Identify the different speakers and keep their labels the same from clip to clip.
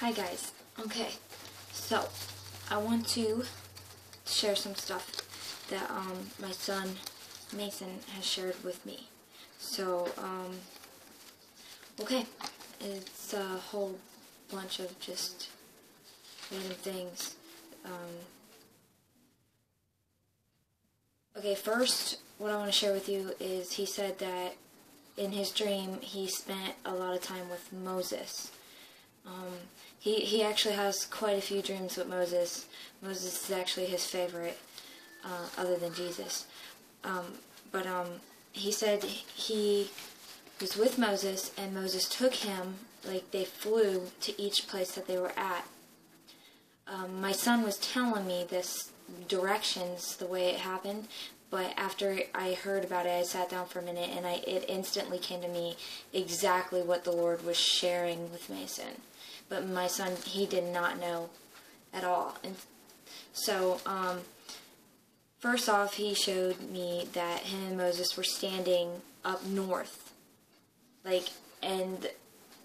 Speaker 1: Hi guys. Okay, so I want to share some stuff that my son Mason has shared with me. So okay, it's a whole bunch of just random things. Okay, first, what I want to share with you is he said that in his dream he spent a lot of time with Moses. He actually has quite a few dreams with Moses. Moses is actually his favorite, other than Jesus. But he said he was with Moses, and Moses took him, like they flew to each place that they were at. My son was telling me this directions, the way it happened, but after I heard about it, I sat down for a minute, and it instantly came to me exactly what the Lord was sharing with Mason. But my son, he did not know at all. And so, first off, he showed me that him and Moses were standing up north. And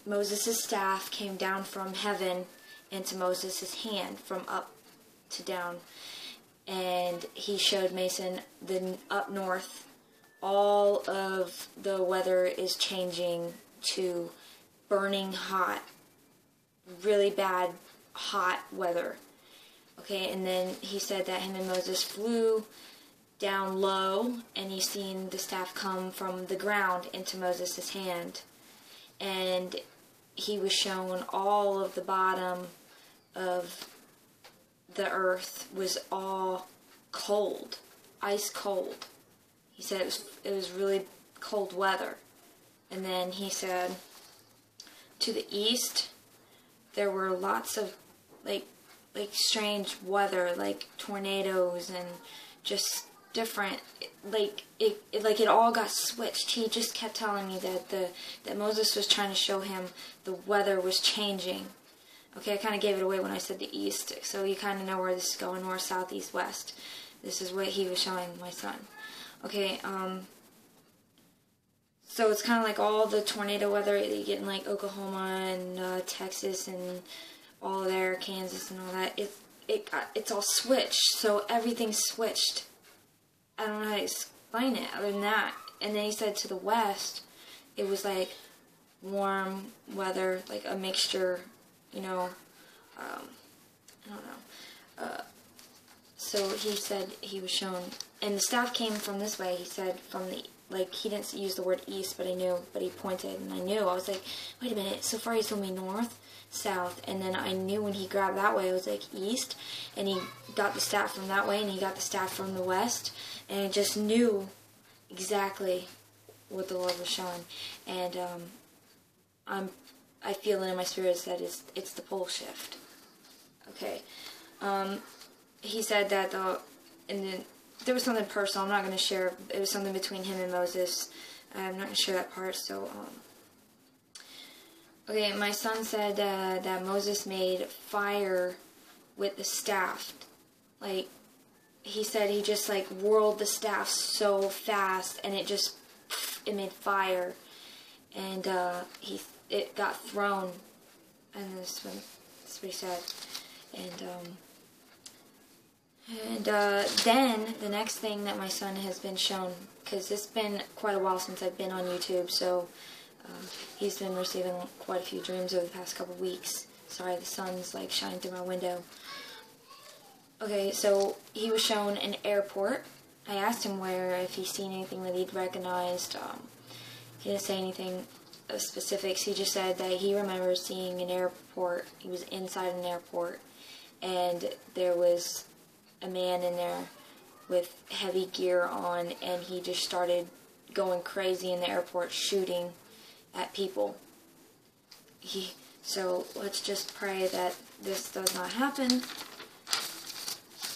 Speaker 1: Moses' staff came down from heaven into Moses' hand from up to down. And he showed Mason the up north, all of the weather is changing to burning hot, really bad hot weather. Okay, and then he said that him and Moses flew down low, and he seen the staff come from the ground into Moses' hand. And he was shown all of the bottom of the earth was all cold, ice cold. He said it was really cold weather. And then he said to the east there were lots of like strange weather, like tornadoes and just different, it all got switched. He just kept telling me that Moses was trying to show him the weather was changing. Okay, I kind of gave it away when I said the east, so you kind of know where this is going: north, south, east, west. This is what he was showing my son. Okay, so it's kind of like all the tornado weather that you get in like Oklahoma and Texas and all there, Kansas and all that. It's all switched, so everything's switched. I don't know how to explain it other than that. And then he said to the west, it was like warm weather, like a mixture, I don't know. So he said he was shown, and the staff came from this way. He said from the, he didn't use the word east, but I knew, but he pointed, and I knew. I was like, wait a minute, so far he's told me north, south, and then I knew when he grabbed that way, I was like east, and he got the staff from that way, and he got the staff from the west, and I just knew exactly what the Lord was showing. And I feel it in my spirit that it's the pole shift. Okay. He said that there was something personal. I'm not going to share. It was something between him and Moses. I'm not going to share that part. So, okay. My son said that Moses made fire with the staff. He said he just whirled the staff so fast, and it made fire, and it got thrown, and that's what he said. And then the next thing that my son has been shown, because it's been quite a while since I've been on YouTube, so he's been receiving quite a few dreams over the past couple weeks. Sorry, the sun's shining through my window. Okay, so he was shown an airport. I asked him if he's seen anything that he'd recognized. He didn't say anything specifics. He just said that he remembers seeing an airport. He was inside an airport, and there was a man in there with heavy gear on, and he just started going crazy in the airport, shooting at people. So let's just pray that this does not happen.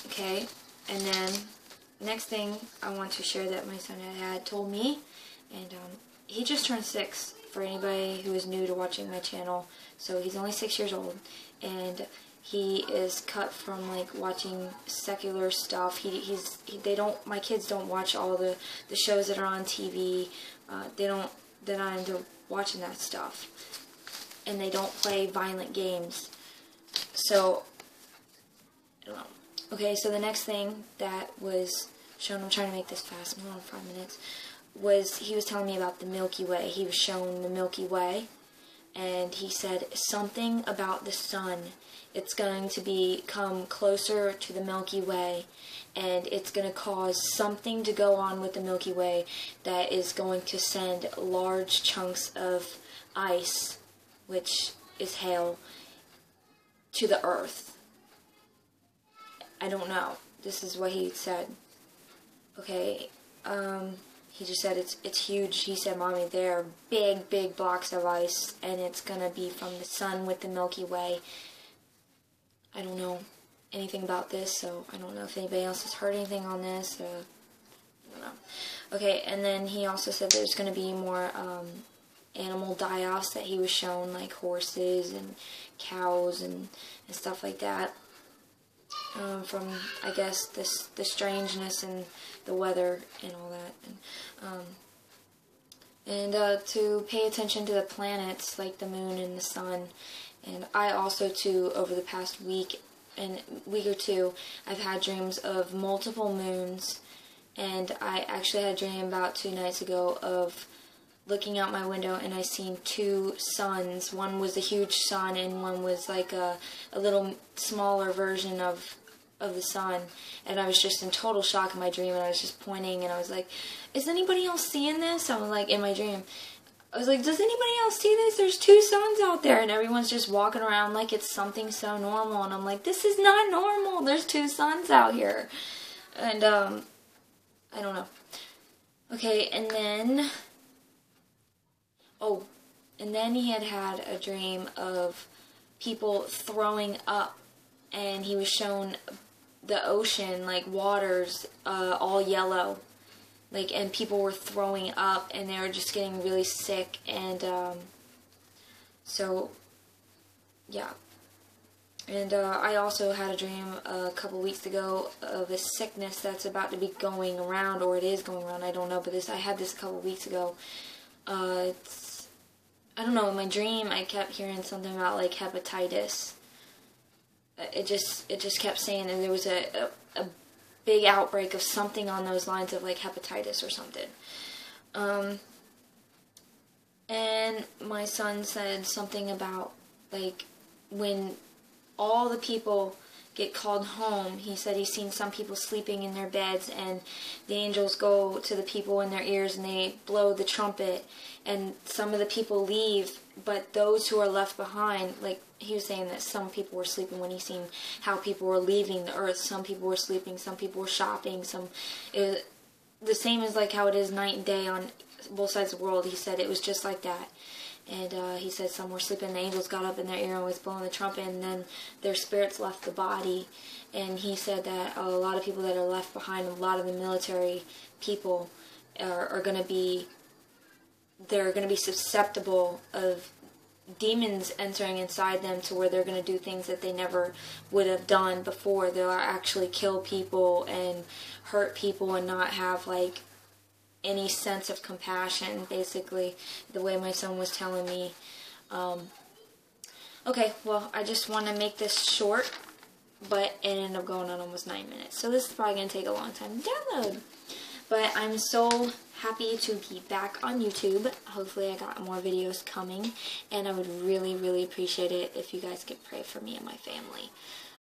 Speaker 1: Okay, and then next thing I want to share that my son had told me, and he just turned 6. For anybody who is new to watching my channel, so he's only 6 years old, and he is cut from watching secular stuff. My kids don't watch all the shows that are on TV. They're not into watching that stuff, and they don't play violent games. So, I don't know. Okay, so the next thing that was shown, I'm trying to make this fast, I'm on 5 minutes, was he was telling me about the Milky Way. He was shown the Milky Way, and he said something about the sun. It's going to come closer to the Milky Way, and it's going to cause something to go on with the Milky Way that is going to send large chunks of ice, which is hail, to the Earth. I don't know. This is what he said. Okay, he just said it's huge. He said, Mommy, there are big, big blocks of ice, and it's going to be from the sun with the Milky Way. I don't know anything about this, so I don't know if anybody else has heard anything on this. I don't know. Okay, and then he also said there's going to be more animal die-offs that he was shown, like horses and cows and stuff like that. From, I guess, the strangeness and the weather and all that. And to pay attention to the planets, like the moon and the sun. And I also, too, over the past week or two, I've had dreams of multiple moons. And I actually had a dream about 2 nights ago of looking out my window, and I seen 2 suns. One was a huge sun, and one was like a little smaller version of the sun. And I was just in total shock in my dream, and I was just pointing, and I was like, is anybody else seeing this? I was like, in my dream, I was like, does anybody else see this? There's 2 suns out there, and everyone's just walking around like it's something so normal, and I'm like, this is not normal. There's 2 suns out here. And I don't know. Okay, and then he had a dream of people throwing up, and he was shown the ocean, like waters, all yellow, like, and people were throwing up, and they were just getting really sick, and so yeah. And I also had a dream a couple weeks ago of a sickness that's about to be going around, or it is going around, I don't know, but I had this a couple weeks ago. I don't know, in my dream I kept hearing something about like hepatitis. It just kept saying that there was a big outbreak of something on those lines of like hepatitis or something. And my son said something about like when all the people get called home, he said he's seen some people sleeping in their beds, and the angels go to the people in their ears and they blow the trumpet, and some of the people leave, but those who are left behind, like he was saying that some people were sleeping when he seen how people were leaving the earth. Some people were sleeping, some people were shopping, the same as like how it is night and day on both sides of the world. He said it was just like that. And he said some were sleeping, the angels got up in their ear and was blowing the trumpet, and then their spirits left the body. And he said that a lot of people that are left behind, a lot of the military people are going to be, they're going to be susceptible of demons entering inside them to where they're going to do things that they never would have done before. They'll actually kill people and hurt people and not have like any sense of compassion, basically, the way my son was telling me. Okay, well, I just want to make this short, but it ended up going on almost 9 minutes, so this is probably going to take a long time to download. But I'm so happy to be back on YouTube. Hopefully I got more videos coming, and I would really, really appreciate it if you guys could pray for me and my family.